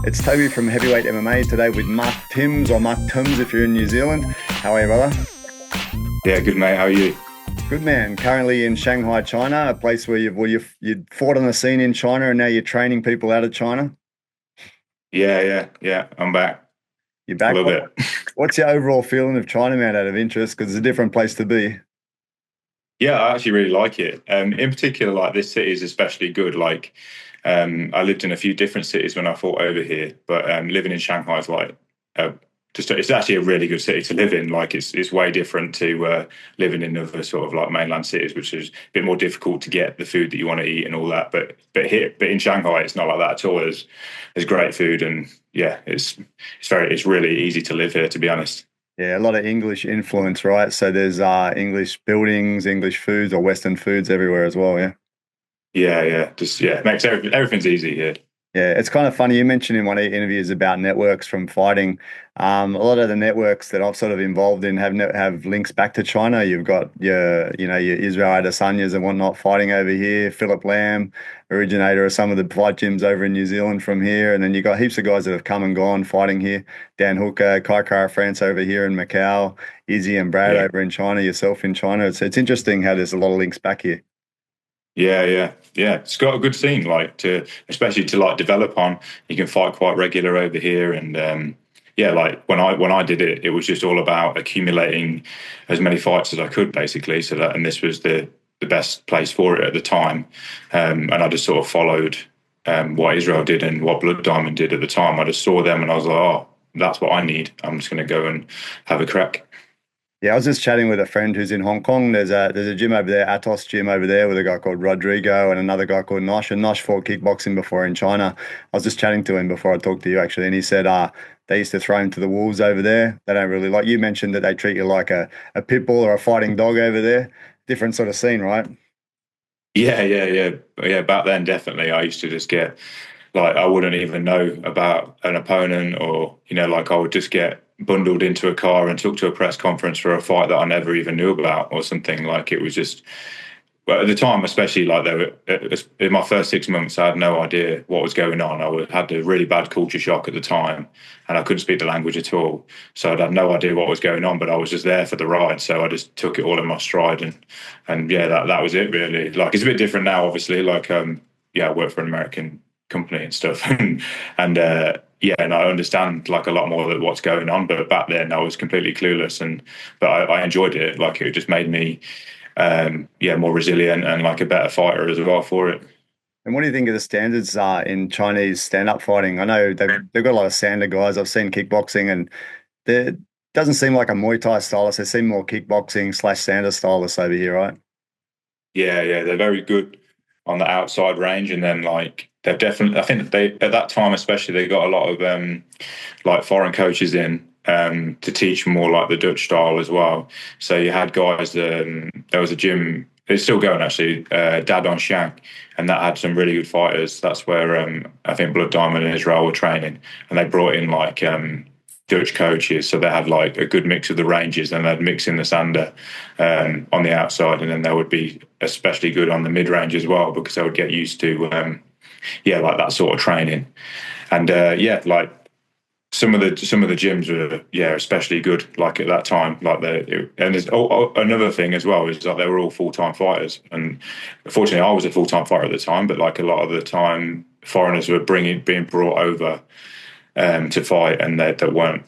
It's Toby from Heavyweight MMA today with Mark Timms or Mark Tums if you're in New Zealand. How are you, brother? Yeah, good mate. How are you? Good man. Currently in Shanghai, China, a place where you've fought on the scene in China and now you're training people out of China. Yeah. I'm back You're a back. little bit. What's your overall feeling of China, man, out of interest? Because it's a different place to be. Yeah, I actually really like it. In particular, like this city is especially good. Like, I lived in a few different cities when I fought over here, but living in Shanghai is like uh, it's actually a really good city to live in. Like, it's way different to living in other sort of like mainland cities, which is a bit more difficult to get the food that you want to eat and all that. But in Shanghai, it's not like that at all. There's great food, and yeah, it's really easy to live here, to be honest. Yeah, a lot of English influence, right? So there's English buildings, English foods or Western foods everywhere as well, yeah. Just makes everything's easy here. Yeah, it's kind of funny. You mentioned in one of your interviews about networks from fighting. A lot of the networks that I've sort of involved in have links back to China. You've got your Israel Adesanyas and whatnot fighting over here. Philip Lamb, originator of some of the fight gyms over in New Zealand from here. And then you got heaps of guys that have come and gone fighting here. Dan Hooker, Kai Kara France over here in Macau, Izzy and Brad Yeah. over in China, yourself in China. It's interesting how there's a lot of links back here. Yeah. It's got a good scene, especially to like develop on. You can fight quite regular over here, and like when I did it, it was just all about accumulating as many fights as I could, basically. And this was the best place for it at the time, and I just sort of followed what Israel did and what Blood Diamond did at the time. I just saw them, and I was like, oh, that's what I need. I'm just going to go and have a crack. Yeah, I was just chatting with a friend who's in Hong Kong. There's a gym over there, Atos gym over there, with a guy called Rodrigo and another guy called Nosh. And Nosh fought kickboxing before in China. I was just chatting to him before I talked to you actually, and he said they used to throw him to the wolves over there. They don't really like you mentioned that they treat you like a pit bull or a fighting dog over there. Different sort of scene, right? Yeah. Back then, definitely, I used to just get like I wouldn't even know about an opponent, or like I would just get bundled into a car and took to a press conference for a fight that I never even knew about or something. Like it was just, but at the time, especially like in my first 6 months, I had no idea what was going on. Had a really bad culture shock at the time, and I couldn't speak the language at all. So I'd had no idea what was going on, but I was just there for the ride. So I just took it all in my stride, and yeah, that was it really. Like it's a bit different now, obviously. Like I work for an American company and stuff, and I understand like a lot more of what's going on. But back then, I was completely clueless, but I enjoyed it. Like it just made me more resilient and like a better fighter as well for it. And what do you think of the standards in Chinese stand-up fighting? I know they've got a lot of Sander guys. I've seen kickboxing, and it doesn't seem like a Muay Thai stylist. They seem more kickboxing / Sander stylists over here, right? Yeah, they're very good on the outside range, and then like they've definitely. I think they at that time especially they got a lot of like foreign coaches in to teach more like the Dutch style as well. So you had guys. There was a gym. It's still going actually. Dad on Shank, and that had some really good fighters. That's where I think Blood Diamond and Israel were training, and they brought in like Dutch coaches, so they had like a good mix of the ranges, and they'd mix in the sander on the outside, and then they would be especially good on the mid range as well because they would get used to like that sort of training, and like some of the gyms were especially good like at that time, like and there's another thing as well is that they were all full-time fighters, and fortunately I was a full-time fighter at the time, but like a lot of the time foreigners were being brought over to fight, and that weren't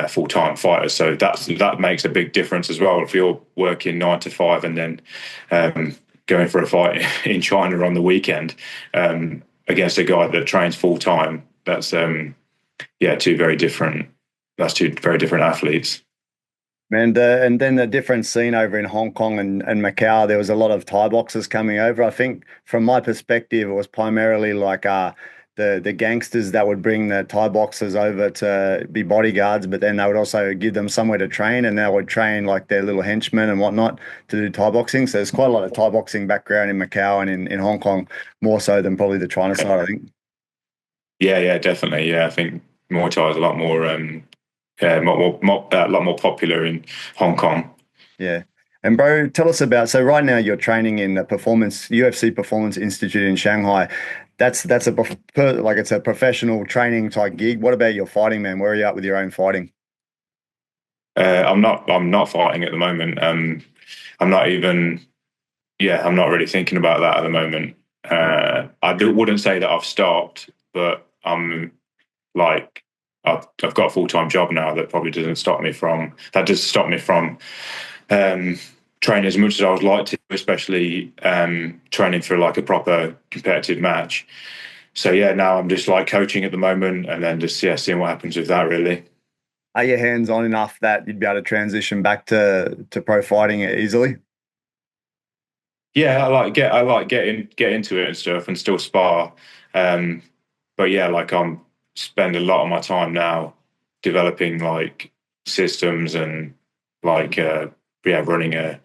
full-time fighters. So that makes a big difference as well. If you're working 9 to 5 and then going for a fight in China on the weekend against a guy that trains full-time, that's two very different athletes. And then the different scene over in Hong Kong and Macau, there was a lot of Thai boxers coming over. I think from my perspective, it was primarily like the gangsters that would bring the Thai boxers over to be bodyguards, but then they would also give them somewhere to train, and they would train like their little henchmen and whatnot to do Thai boxing. So there's quite a lot of Thai boxing background in Macau and in Hong Kong, more so than probably the China side, I think. Yeah, definitely. Yeah, I think Muay Thai is a lot more, a lot more popular in Hong Kong. Yeah. And bro, tell us about, so right now you're training in the UFC Performance Institute in Shanghai. that's like it's a professional training type gig. What about your fighting, man? Where are you at with your own fighting? I'm not fighting at the moment. I'm not even. Yeah, I'm not really thinking about that at the moment. Wouldn't say that I've stopped, but I'm like I've got a full-time job now that probably doesn't stop me from that does stop me from um, training as much as I would like to, especially training for like a proper competitive match. So yeah, now I'm just like coaching at the moment, and then just seeing what happens with that. Really, Are your hands on enough that you'd be able to transition back to pro fighting easily? yeah, I like get into it and stuff, and still spar. Um, but yeah, like I'm spend a lot of my time now developing like systems and like yeah, running a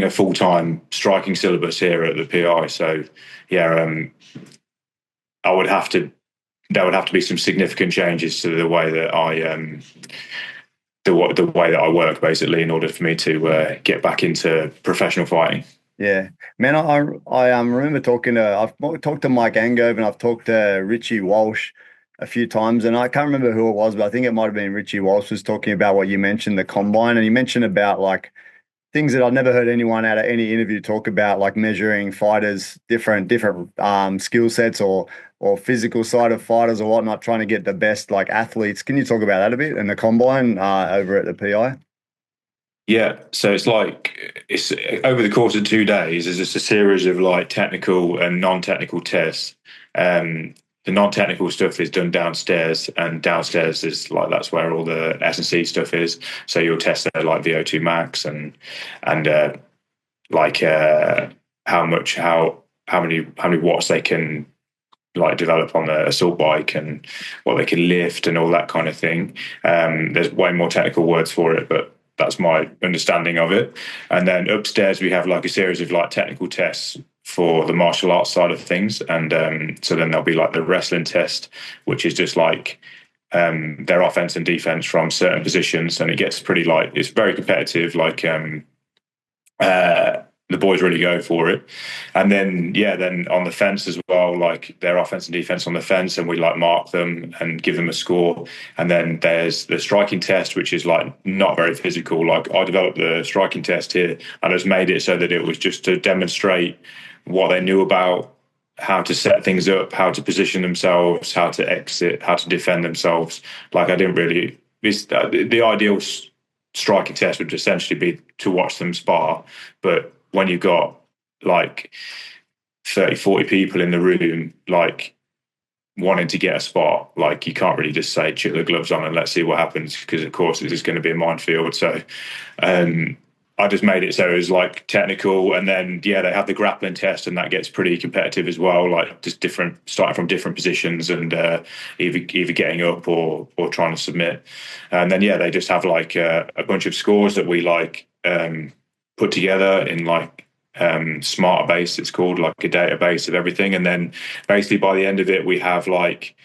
full time striking syllabus here at the PI. So yeah, I would have to there would have to be some significant changes to the way that the way that I work basically in order for me to get back into professional fighting. Yeah, man. I remember I've talked to Mike Angove and I've talked to Richie Walsh a few times, and I can't remember who it was, but I think it might have been Richie Walsh was talking about what you mentioned, the combine, and he mentioned about like things that I've never heard anyone out of any interview talk about, like measuring fighters, different skill sets or physical side of fighters or whatnot, trying to get the best like athletes. Can you talk about that a bit and the combine over at the PI? Yeah, so it's over the course of 2 days. There's just a series of like technical and non-technical tests. The non-technical stuff is done downstairs, and downstairs is like that's where all the S&C stuff is. So you'll test their like VO2 max and like how many watts they can like develop on the assault bike and what they can lift and all that kind of thing. There's way more technical words for it, but that's my understanding of it. And then upstairs we have like a series of like technical tests for the martial arts side of things, and so then there'll be like the wrestling test, which is just like their offense and defense from certain positions, and it gets pretty like it's very competitive. Like uh, the boys really go for it. And then yeah, then on the fence as well, like their offense and defense on the fence, and we like mark them and give them a score. And then there's the striking test, which is like not very physical. Like I developed the striking test here and just made it so that it was just to demonstrate what they knew about how to set things up, how to position themselves, how to exit, how to defend themselves. Like I didn't really. The ideal striking test would essentially be to watch them spar, but when you've got like 30, 40 people in the room, like wanting to get a spot, like you can't really just say, chuck the gloves on and let's see what happens, because of course it's just going to be a minefield. So um, I just made it so it was like technical, and then yeah, they have the grappling test, and that gets pretty competitive as well. Like just different, starting from different positions, and either getting up or trying to submit, and then yeah, they just have like a bunch of scores that we like put together in like smarter base. It's called like a database of everything, and then basically by the end of it, we have like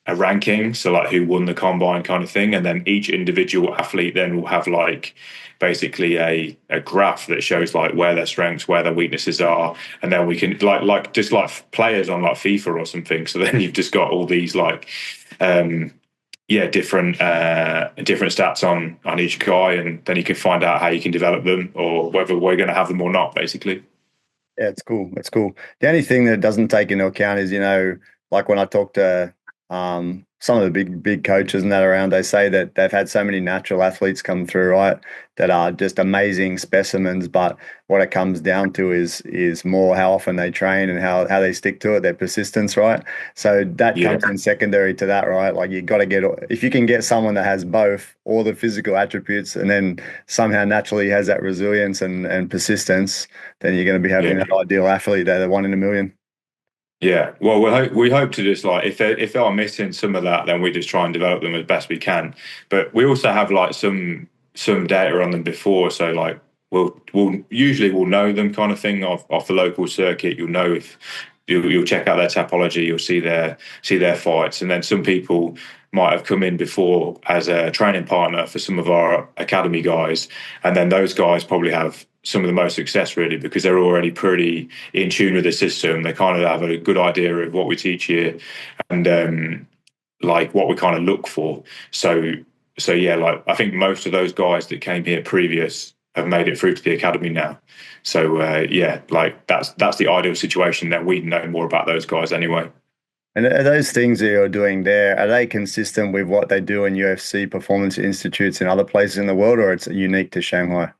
a ranking, so like who won the combine kind of thing, and then each individual athlete then will have like basically a graph that shows like where their strengths, where their weaknesses are, and then we can like just like players on like FIFA or something. So then you've just got all these like um yeah different stats on each guy, and then you can find out how you can develop them or whether we're going to have them or not, basically. Yeah, it's cool. It's cool. The only thing that it doesn't take into account is, like when I talk to some of the big coaches and that around, they say that they've had so many natural athletes come through, right, that are just amazing specimens. But what it comes down to is more how often they train and how they stick to it, their persistence, right? So that Yeah, comes in secondary to that, right? Like you got to get if you can get someone that has both all the physical attributes and then somehow naturally has that resilience and persistence, then you're going to be having yeah. that ideal athlete, that the one in a million. Yeah, well, we hope to just like if they are missing some of that, then we just try and develop them as best we can. But we also have like some data on them before, so like we'll know them kind of thing off the local circuit. You'll know if you'll check out their topology, you'll see their fights, and then some people might have come in before as a training partner for some of our academy guys, and then those guys probably have some of the most success, really, because they're already pretty in tune with the system. They kind of have a good idea of what we teach here, and like what we kind of look for. So yeah, like I think most of those guys that came here previous have made it through to the academy now. So yeah, like that's the ideal situation, that we know more about those guys anyway. And are those things that you're doing there, are they consistent with what they do in UFC performance institutes in other places in the world, or it's unique to Shanghai?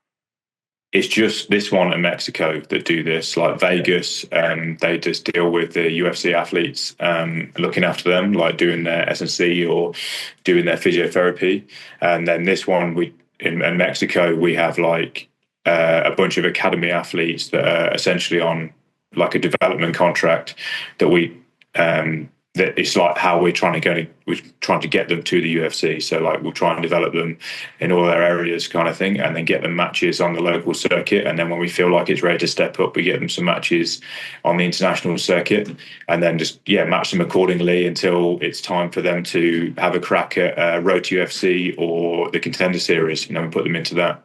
It's just this one in Mexico that do this. Like Vegas, they just deal with the UFC athletes, looking after them, like doing their S&C or doing their physiotherapy. And then this one, we in Mexico, we have like a bunch of academy athletes that are essentially on like a development contract that we that it's like how we're trying to get them to the UFC. So like we'll try and develop them in all their areas kind of thing, and then get them matches on the local circuit. And then when we feel like it's ready to step up, we get them some matches on the international circuit, and then just match them accordingly until it's time for them to have a crack at Road to UFC or the Contender Series. We put them into that.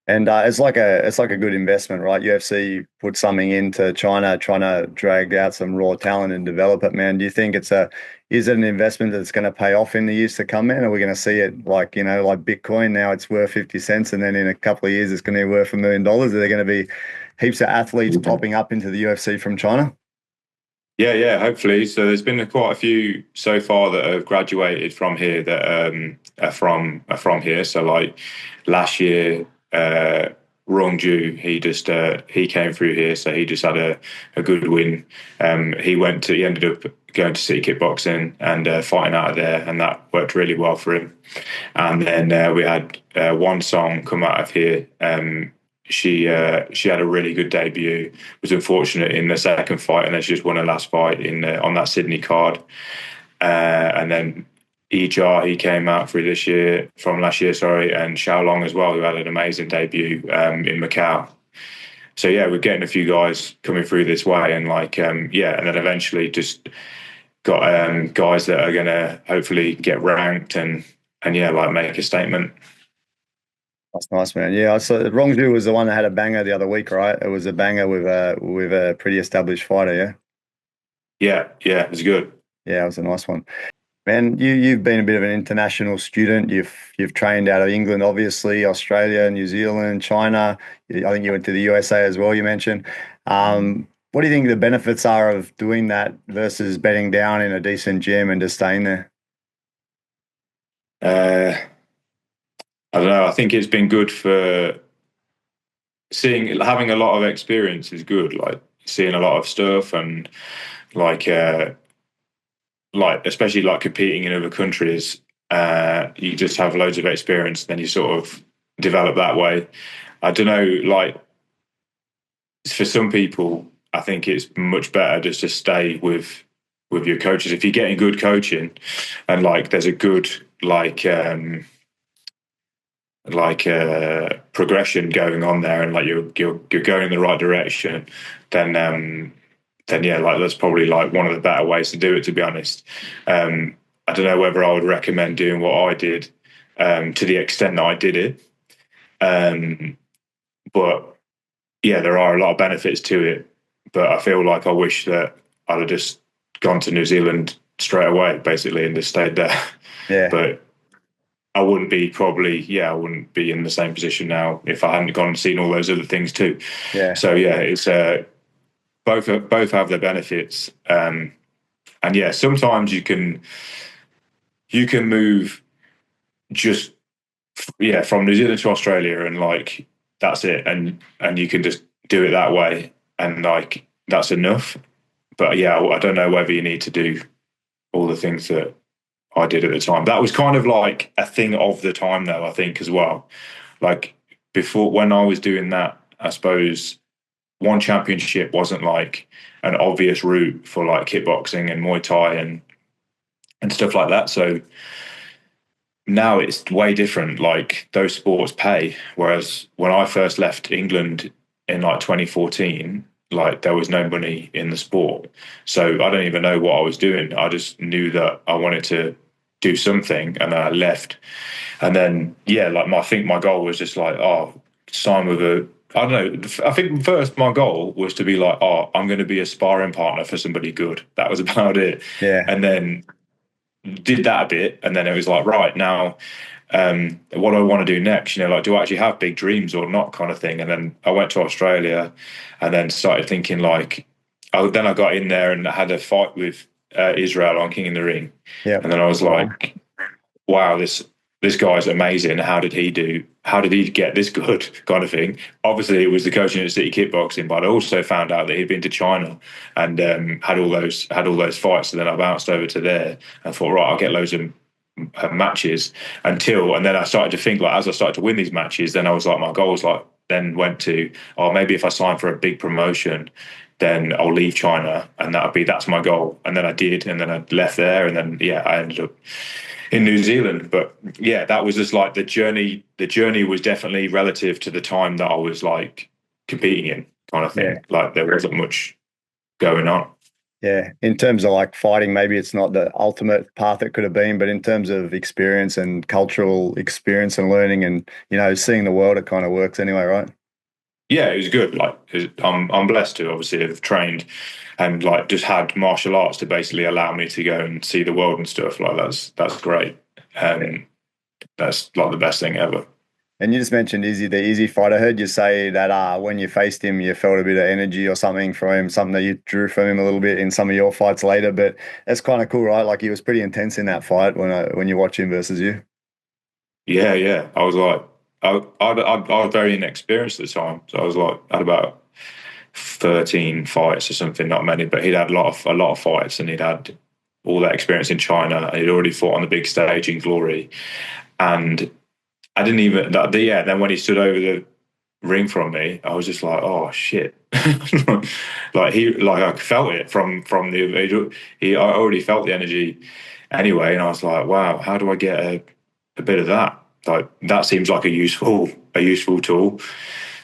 And it's like a good investment, right? UFC put something into China, trying to drag out some raw talent and develop it, man. Do you think is it an investment that's going to pay off in the years to come, man? Are we going to see it like, like Bitcoin now it's worth 50 cents and then in a couple of years it's going to be worth $1 million? Are there going to be heaps of athletes popping up into the UFC from China? Yeah, hopefully. So there's been quite a few so far that have graduated from here that are from here. So like last year, Rongju, he came through here, so he just had a good win. He ended up going to see kickboxing and fighting out of there, and that worked really well for him. And then we had one song come out of here. She had a really good debut. Was unfortunate in the second fight, and then she just won her last fight on that Sydney card. And then Ijar, he came out from last year, sorry, and Xiaolong as well, who had an amazing debut in Macau. So yeah, we're getting a few guys coming through this way, and and then eventually just got guys that are gonna hopefully get ranked and like make a statement. That's nice, man. Yeah, so Rongju was the one that had a banger the other week, right? It was a banger with a pretty established fighter, yeah. Yeah, it was good. Yeah, it was a nice one. Man, you've been a bit of an international student. You've trained out of England, obviously, Australia, New Zealand, China. I think you went to the USA as well, you mentioned. What do you think the benefits are of doing that versus bedding down in a decent gym and just staying there? Uh, I don't know. I think it's been good for having a lot of experience is good. Like seeing a lot of stuff and like especially like competing in other countries. You just have loads of experience, then you sort of develop that way. I don't know. Like for some people, I think it's much better just to stay with your coaches if you're getting good coaching and like there's a good progression going on there, and like you're going in the right direction, then yeah, like that's probably like one of the better ways to do it, to be honest. I don't know whether I would recommend doing what I did to the extent that I did it, but yeah, there are a lot of benefits to it. But I feel like I wish that I'd have just gone to New Zealand straight away, basically, and just stayed there. Yeah. But I wouldn't be in the same position now if I hadn't gone and seen all those other things too. Yeah. So yeah, it's both have their benefits, and yeah, sometimes you can move just from New Zealand to Australia, and like that's it, and you can just do it that way, and like that's enough. But yeah, I don't know whether you need to do all the things that I did at the time. That was kind of like a thing of the time, though, I think, as well. Like before, when I was doing that, I suppose one championship wasn't like an obvious route for like kickboxing and Muay Thai and stuff like that. So now it's way different. Like those sports pay. Whereas when I first left England in like 2014, like there was no money in the sport. So I don't even know what I was doing. I just knew that I wanted to do something, and I left. And then I think my goal was just like, sign with I don't know. I think first my goal was to be like, oh, I'm going to be a sparring partner for somebody good. That was about it. Yeah, And then did that a bit, and then it was like, right now, what do I want to do next? Like, do I actually have big dreams or not, kind of thing. And then I went to Australia, and then started thinking like, then I got in there and had a fight with Israel on King in the Ring, yeah, and then I was like, wow, this guy's amazing. How did he do? How did he get this good, kind of thing? Obviously, it was the coaching at City Kickboxing, but I also found out that he'd been to China and had all those fights. And then I bounced over to there and thought, right, I'll get loads of matches and then I started to think like as I started to win these matches, then I was like my goals like then went to, oh, maybe if I sign for a big promotion, then I'll leave China, and that's my goal. And then I did, and then I left there, and then yeah, I ended up in New Zealand. But yeah, that was just like the journey. The journey was definitely relative to the time that I was like competing in, kind of yeah. thing. Like there wasn't much going on. Yeah, in terms of like fighting, maybe it's not the ultimate path it could have been, but in terms of experience and cultural experience and learning and, seeing the world, it kind of works anyway, right? Yeah, it was good. Like I'm blessed to obviously have trained and like just had martial arts to basically allow me to go and see the world and stuff. Like that's great. Yeah. And that's like the best thing ever. And you just mentioned Izzy, the Izzy fight. I heard you say that when you faced him, you felt a bit of energy or something from him, something that you drew from him a little bit in some of your fights later. But that's kind of cool, right? Like he was pretty intense in that fight when you watch him versus you. Yeah, yeah. I was like, I was very inexperienced at the time, so I was like, I had about 13 fights or something, not many, but he'd had a lot of fights, and he'd had all that experience in China, and he'd already fought on the big stage in Glory, and I didn't even yeah. Then when he stood over the ring from me, I was just like, oh shit, like I felt it from I already felt the energy anyway, and I was like, wow, how do I get a bit of that? Like that seems like a useful tool.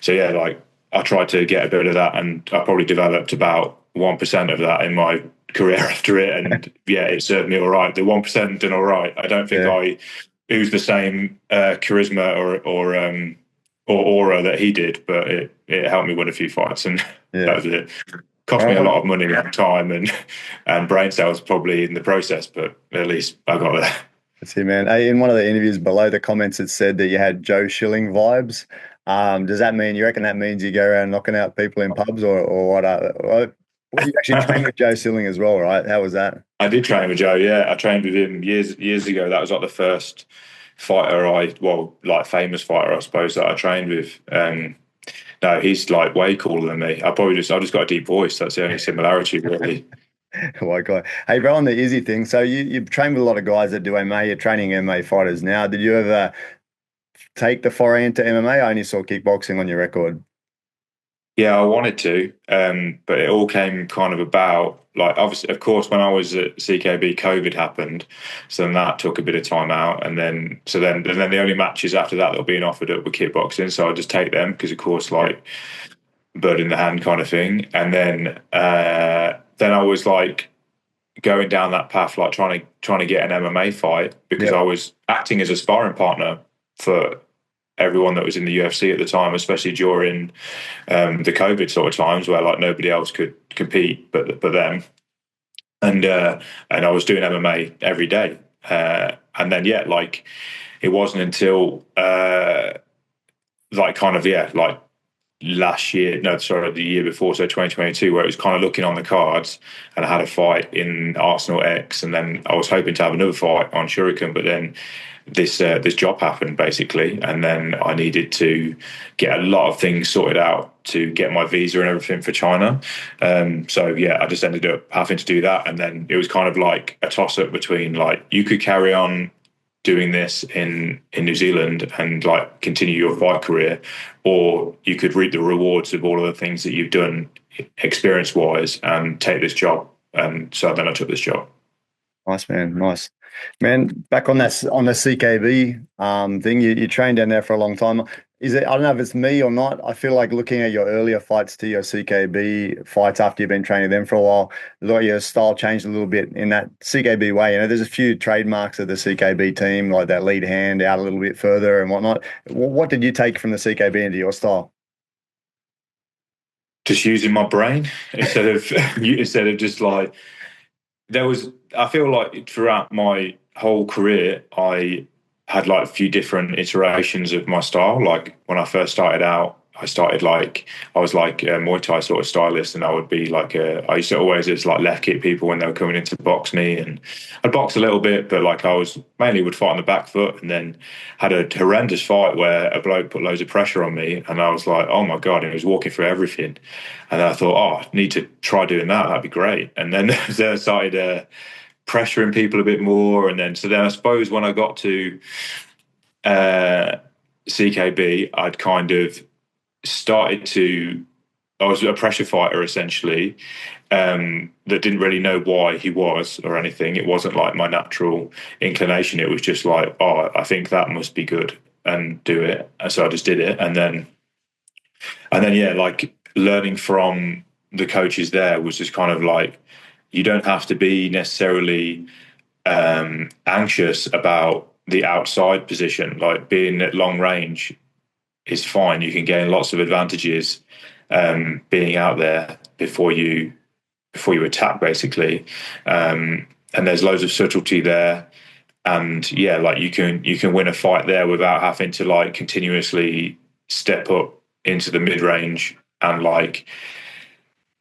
So yeah, like I tried to get a bit of that, and I probably developed about 1% of that in my career after it, and yeah, it served me all right. The 1% did all right. I don't think Yeah. I used the same charisma or aura that he did, but it helped me win a few fights, and that Yeah. was it. All Cost me right. a Well, lot of money and time and brain cells probably in the process, but at least I got there. that's it, man. Hey, in one of the interviews below the comments, it said that you had Joe Schilling vibes. Does that mean you reckon that means you go around knocking out people in pubs or what? Well, you actually trained with Joe Schilling as well, right? How was that? I did train with Joe. Yeah, I trained with him years ago. That was like the first fighter like famous fighter, I suppose, that I trained with. No, he's like way cooler than me. I just got a deep voice. That's the only similarity, really. Oh my God. Hey, bro, on the Izzy thing. So you train with a lot of guys that do MMA. You're training MMA fighters now. Did you ever take the foray into MMA? I only saw kickboxing on your record. Yeah, I wanted to, but it all came kind of about like obviously, of course, when I was at CKB, COVID happened, so then that took a bit of time out, and then the only matches after that were being offered up were kickboxing, so I just take them because, of course, Yeah. like bird in the hand kind of thing, and then I was like going down that path, like trying to get an MMA fight because I Yep. was acting as a sparring partner for everyone that was in the UFC at the time, especially during the COVID sort of times where like nobody else could compete but them. And I was doing MMA every day. And then yeah, like it wasn't until like kind of yeah, like last year, no, sorry, the year before, so 2022, where it was kind of looking on the cards, and I had a fight in Arsenal X, and then I was hoping to have another fight on Shuriken, but then this job happened basically, and then I needed to get a lot of things sorted out to get my visa and everything for China. So yeah, I just ended up having to do that, and then it was kind of like a toss up between like you could carry on doing this in New Zealand and like continue your fight career, or you could reap the rewards of all of the things that you've done experience wise and take this job. And so then I took this job. Nice, man. Nice. Man, back on the CKB thing, you trained down there for a long time. Is it, I don't know if it's me or not. I feel like looking at your earlier fights to your CKB fights after you've been training them for a while, like your style changed a little bit in that CKB way. There's a few trademarks of the CKB team, like that lead hand out a little bit further and whatnot. What did you take from the CKB into your style? just using my brain instead of instead of just like there was. I feel like throughout my whole career, I had like a few different iterations of my style. Like when I first started out, I was like a Muay Thai sort of stylist, and I would be like I used to always just like left kick people when they were coming in to box me, and I'd box a little bit, but like I was mainly would fight on the back foot, and then had a horrendous fight where a bloke put loads of pressure on me, and I was like, oh my god, and he was walking through everything, and I thought, oh, I need to try doing that. That'd be great, and then I started pressuring people a bit more, and then I suppose when I got to uh, CKB, I'd kind of started to. I was a pressure fighter essentially, that didn't really know why he was or anything. It wasn't like my natural inclination. It was just like, oh, I think that must be good and do it. And so I just did it, and then yeah, like learning from the coaches there was just kind of like you don't have to be necessarily anxious about the outside position. Like being at long range is fine. You can gain lots of advantages being out there before you attack, basically. And there's loads of subtlety there. And yeah, like you can win a fight there without having to like continuously step up into the mid range and like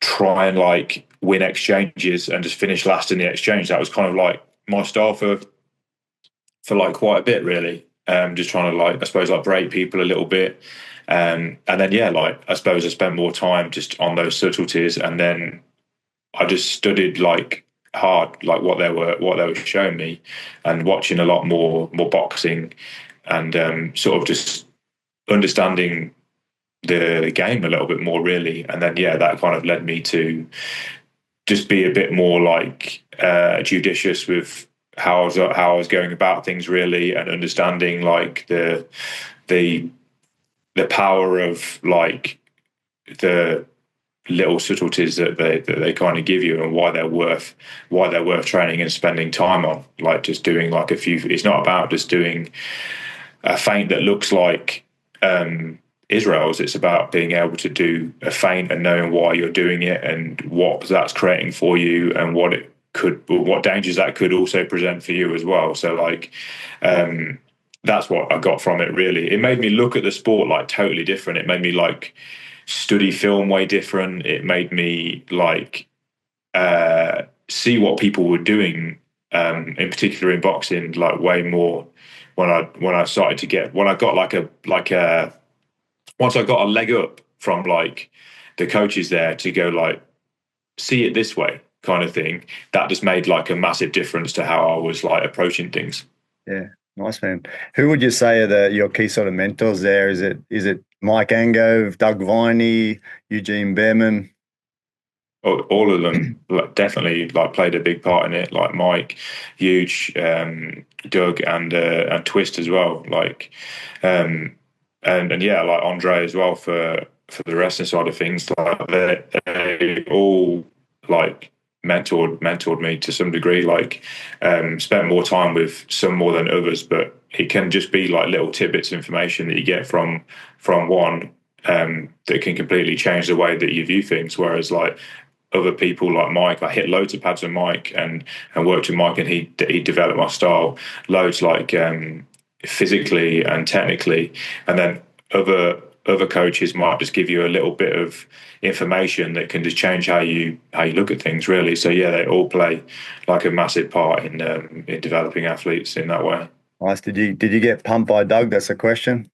try and like win exchanges and just finish last in the exchange. That was kind of like my style for like quite a bit, really. Just trying to like I suppose like break people a little bit. And then yeah, like I suppose I spent more time just on those subtleties, and then I just studied like hard like what they were showing me, and watching a lot more boxing, and sort of just understanding the game a little bit more, really. And then yeah, that kind of led me to just be a bit more like judicious with how I was going about things, really, and understanding like the the power of like the little subtleties that they kind of give you, and why they're worth training and spending time on. Like just doing like a few. It's not about just doing a feint that looks like Israel's. It's about being able to do a feint and knowing why you're doing it and what that's creating for you, and what dangers that could also present for you as well. So like that's what I got from it, really. It made me look at the sport like totally different. It made me like study film way different. It made me like see what people were doing, in particular in boxing, like way more when I started to get when I got like a once I got a leg up from like the coaches there to go like see it this way kind of thing. That just made like a massive difference to how I was like approaching things. Yeah, nice man. Who would you say are your key sort of mentors there? Is it Mike Angove, Doug Viney, Eugene Behrman? All of them like, definitely like played a big part in it. Like Mike, huge, Doug, and Twist as well. Like, and yeah, like Andre as well for the wrestling side of things. Like they all like mentored me to some degree. Like, spent more time with some more than others, but it can just be like little tidbits of information that you get from one. That can completely change the way that you view things. Whereas like other people like Mike, I hit loads of pads with Mike and worked with Mike, and he developed my style loads, like physically and technically. And then other coaches might just give you a little bit of information that can just change how you look at things, really. So yeah, they all play like a massive part in developing athletes in that way. Nice. Did you get pumped by Doug? That's a question.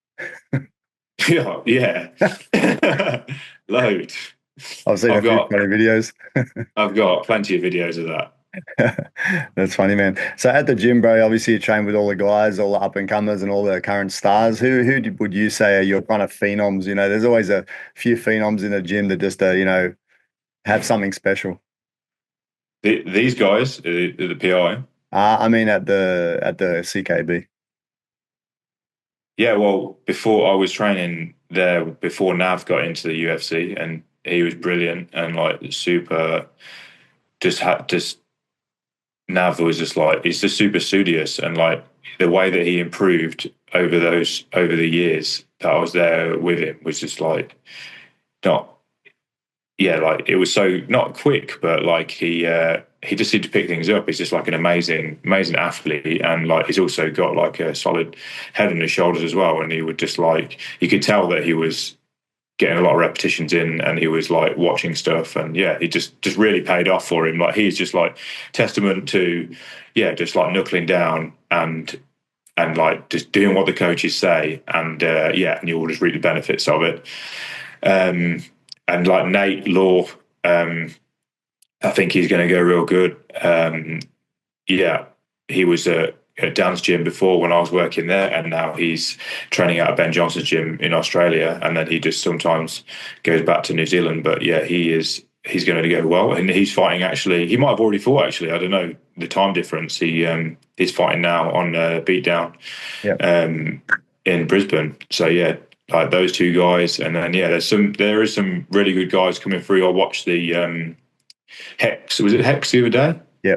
Yeah, yeah, loads. I've seen a I've few got funny videos. I've got plenty of videos of that. That's funny, man. So at the gym, bro, obviously you train with all the guys, all the up and comers, and all the current stars. Would you say are your kind of phenoms? You know, there's always a few phenoms in the gym that just have something special. These guys, the PI. I mean at the CKB. Yeah, well, before I was training there, before Nav got into the UFC, and he was brilliant and like super. Just Nav was just like he's just super studious, and like the way that he improved over the years that I was there with him was just like not. yeah, like it was so not quick, but like he just seemed to pick things up. He's just like an amazing athlete, and like he's also got like a solid head on his shoulders as well. And he would just like you could tell that he was getting a lot of repetitions in, and he was like watching stuff, and yeah, he just really paid off for him. Like he's just like testament to yeah, just like knuckling down and like just doing what the coaches say, and yeah, and you'll just reap the benefits of it. Um, and like Nate Law, um, I think he's going to go real good. Yeah, he was at Dan's gym before when I was working there, and now he's training out of Ben Johnson's gym in Australia, and then he just sometimes goes back to New Zealand. But yeah, he's going to go well, and he's fighting actually. He might have already fought actually. I don't know the time difference. He's fighting now on Beatdown Yeah. in Brisbane. So yeah, like those two guys, and then yeah, there is some really good guys coming through. I watched the Hex. Was it Hex the other day? Yeah.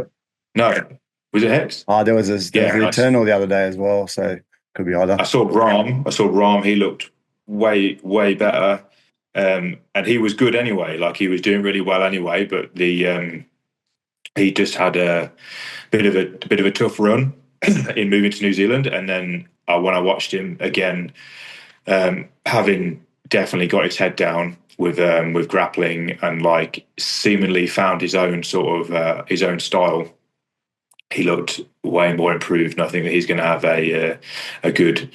No, was it Hex? There was Yeah, the Eternal the other day as well, so could be either. I saw Ram. I saw Ram. He looked way better, and he was good anyway. Like he was doing really well anyway. But he just had a bit of a tough run in moving to New Zealand, and then when I watched him again, having definitely got his head down with grappling and like seemingly found his own sort of his own style. He looked way more improved, and I think that he's going to have a good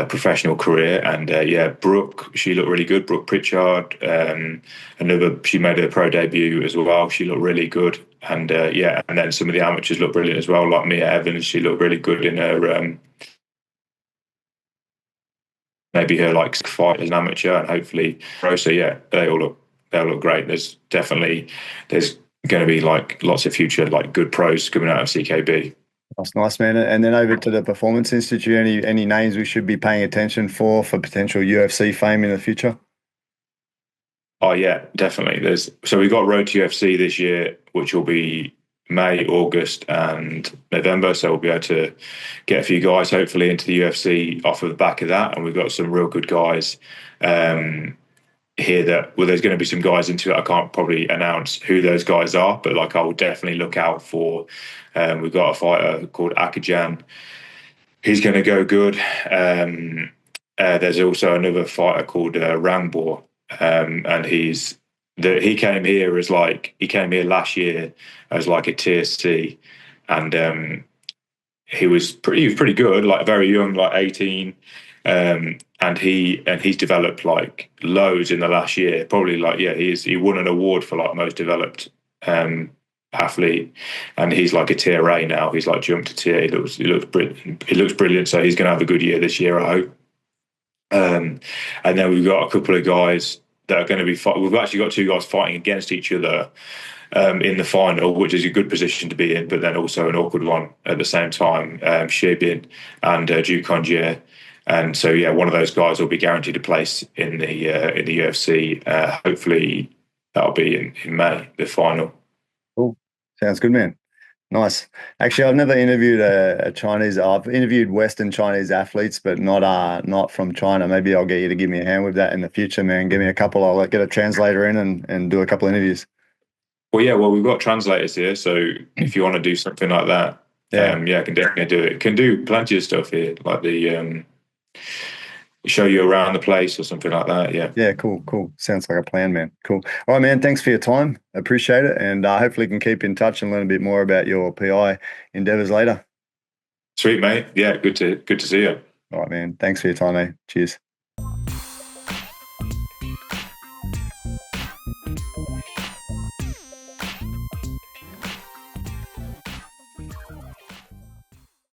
professional career. And yeah, Brooke, she looked really good. Brooke Pritchard, she made her pro debut as well. She looked really good, and yeah, and then some of the amateurs looked brilliant as well, like Mia Evans. She looked really good in her maybe her like fight as an amateur, and hopefully pro. So yeah, they all look great. There's going to be like lots of future like good pros coming out of CKB. That's nice, man. And then over to the Performance Institute, any names we should be paying attention for potential UFC fame in the future? Oh yeah, definitely. So we got Road to UFC this year, which will be May, August, and November. So we'll be able to get a few guys hopefully into the UFC off of the back of that, and we've got some real good guys here. There's going to be some guys into it. I can't probably announce who those guys are, but like I will definitely look out for. We've got a fighter called Akajan. He's going to go good. There's also another fighter called Rangbor, and he came here last year as like a tier C, and he was pretty good, like very young, like 18, and he's developed like loads in the last year. Probably like yeah, he won an award for like most developed athlete, and he's like a tier A now. He's like jumped to tier. He looks brilliant. So he's going to have a good year this year, I hope. And then we've got a couple of guys that are going to be fight. We've actually got two guys fighting against each other in the final, which is a good position to be in, but then also an awkward one at the same time. Shabin and Duconjier. And so, yeah, one of those guys will be guaranteed a place in the UFC. Hopefully, that'll be in May, the final. Cool. Sounds good, man. Nice. Actually, I've never interviewed a Chinese. I've interviewed Western Chinese athletes, but not from China. Maybe I'll get you to give me a hand with that in the future, man. Give me a couple. I'll get a translator in and do a couple interviews. Well, yeah, well, we've got translators here, so if you want to do something like that, Yeah. yeah, I can definitely do it. Can do plenty of stuff here, like the show you around the place or something like that. Yeah, Yeah, cool, cool. Sounds like a plan, man. Cool. All right, man. Thanks for your time. Appreciate it. And hopefully can keep in touch and learn a bit more about your PI endeavors later. sweet mate. Yeah, good to see you. All right, man. Thanks for your time, mate. Cheers.